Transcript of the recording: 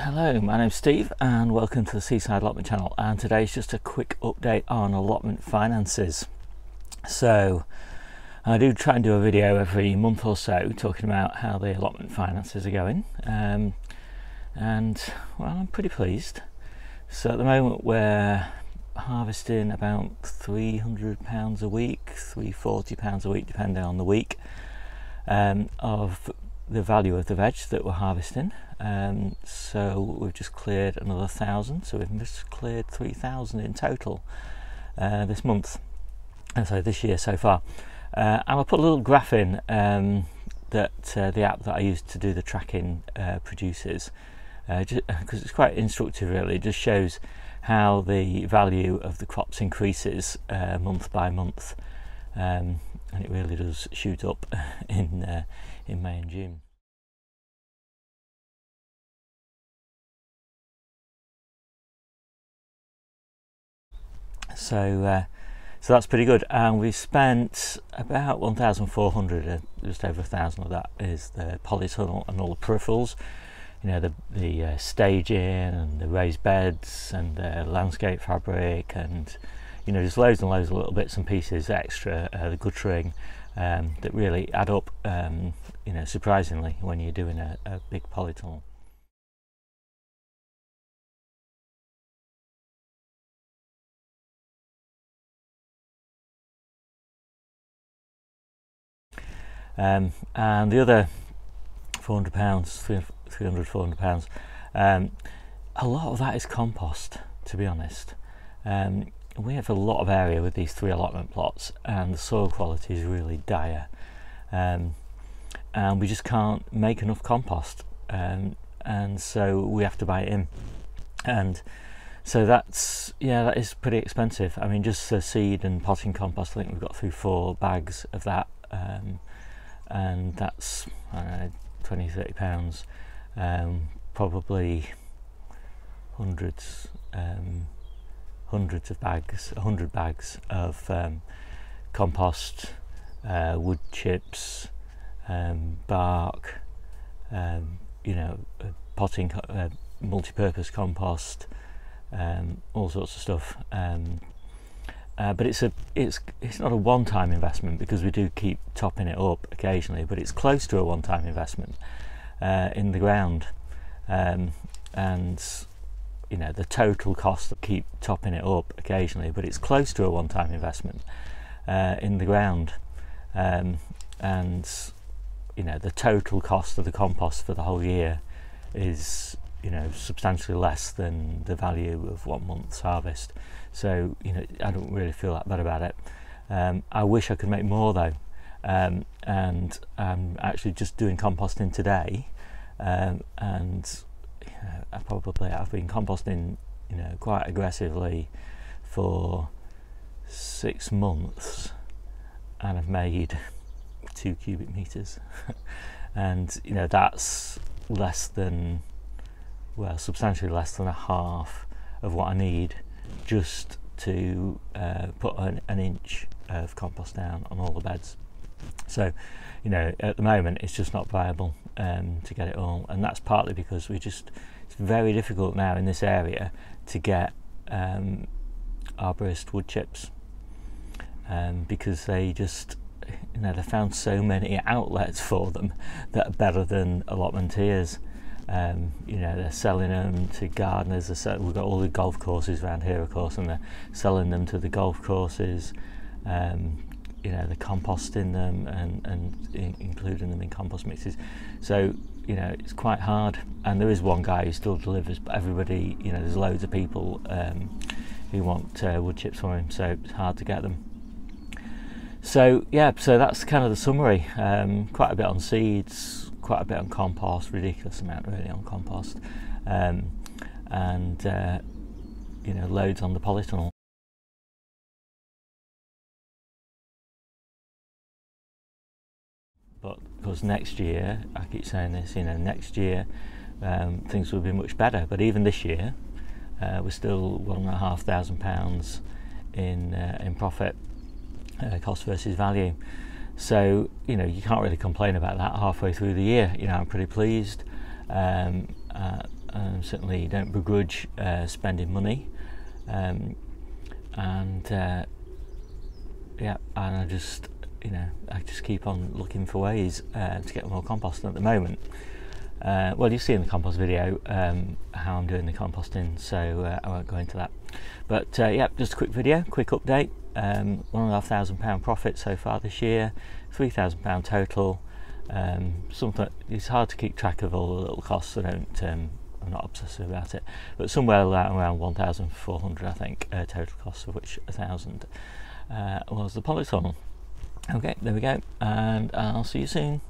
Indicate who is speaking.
Speaker 1: Hello, my name's Steve and welcome to the Seaside Allotment channel, and today's just a quick update on allotment finances. So I do try and do a video every month or so talking about how the allotment finances are going, and well, I'm pretty pleased. So at the moment we're harvesting about £300 a week, £340 a week depending on the week, of the value of the veg that we're harvesting. So we've just cleared another 1,000, so we've just cleared 3,000 in total this month, so this year so far. And I'll put a little graph in that the app that I use to do the tracking produces, because it's quite instructive really. It just shows how the value of the crops increases month by month, and it really does shoot up in May and June. So that's pretty good, and we spent about 1,400, just over 1,000 of that is the polytunnel and all the peripherals, you know, the staging and the raised beds and the landscape fabric, and you know, just loads and loads of little bits and pieces extra, the guttering, that really add up, you know, surprisingly when you're doing a big polytunnel. And the other £400, £300–400, a lot of that is compost, to be honest. We have a lot of area with these 3 allotment plots, and the soil quality is really dire, and we just can't make enough compost, and so we have to buy it in, and so that is pretty expensive. I mean, just the seed and potting compost, I think we've got through 4 bags of that, and that's, I don't know, £20–30, probably hundreds of bags, 100 bags of compost, wood chips, bark, you know, potting, multi-purpose compost, all sorts of stuff. But it's not a one-time investment, because we do keep topping it up occasionally, but it's close to a one-time investment in the ground, and you know, the total cost of keep topping it up occasionally, but it's close to a one-time investment in the ground, and you know, the total cost of the compost for the whole year is, you know, substantially less than the value of 1 month's harvest. So, you know, I don't really feel that bad about it. I wish I could make more though, and I'm actually just doing composting today, and you know, I've been composting, you know, quite aggressively for 6 months, and I've made 2 cubic meters, and you know, that's less than, well, substantially less than a half of what I need just to put an inch of compost down on all the beds. So, you know, at the moment it's just not viable to get it all, and that's partly because it's very difficult now in this area to get arborist wood chips, because they just, you know, they found so many outlets for them that are better than allotmenteers. You know, they're selling them to gardeners. We've got all the golf courses around here, of course, and they're selling them to the golf courses. You know, they're composting them and including them in compost mixes. So, you know, it's quite hard. And there is one guy who still delivers, but everybody, you know, there's loads of people who want wood chips from him, so it's hard to get them. So yeah, so that's kind of the summary. Quite a bit on seeds, quite a bit on compost, ridiculous amount really on compost, and you know, loads on the polytunnel. But because next year, I keep saying this, you know, next year things will be much better. But even this year, we're still £1,500 in profit, cost versus value. So, you know, you can't really complain about that halfway through the year. You know, I'm pretty pleased, and certainly don't begrudge spending money, and yeah, and I just keep on looking for ways to get more compost. At the moment, well, you see in the compost video how I'm doing the composting, so I won't go into that. But yeah, just a quick video, quick update. £1,500 profit so far this year, £3,000 total. Something, it's hard to keep track of all the little costs. I'm not obsessive about it, but somewhere around 1,400, I think, total costs, of which 1,000 was the polytunnel. Okay, there we go, and I'll see you soon.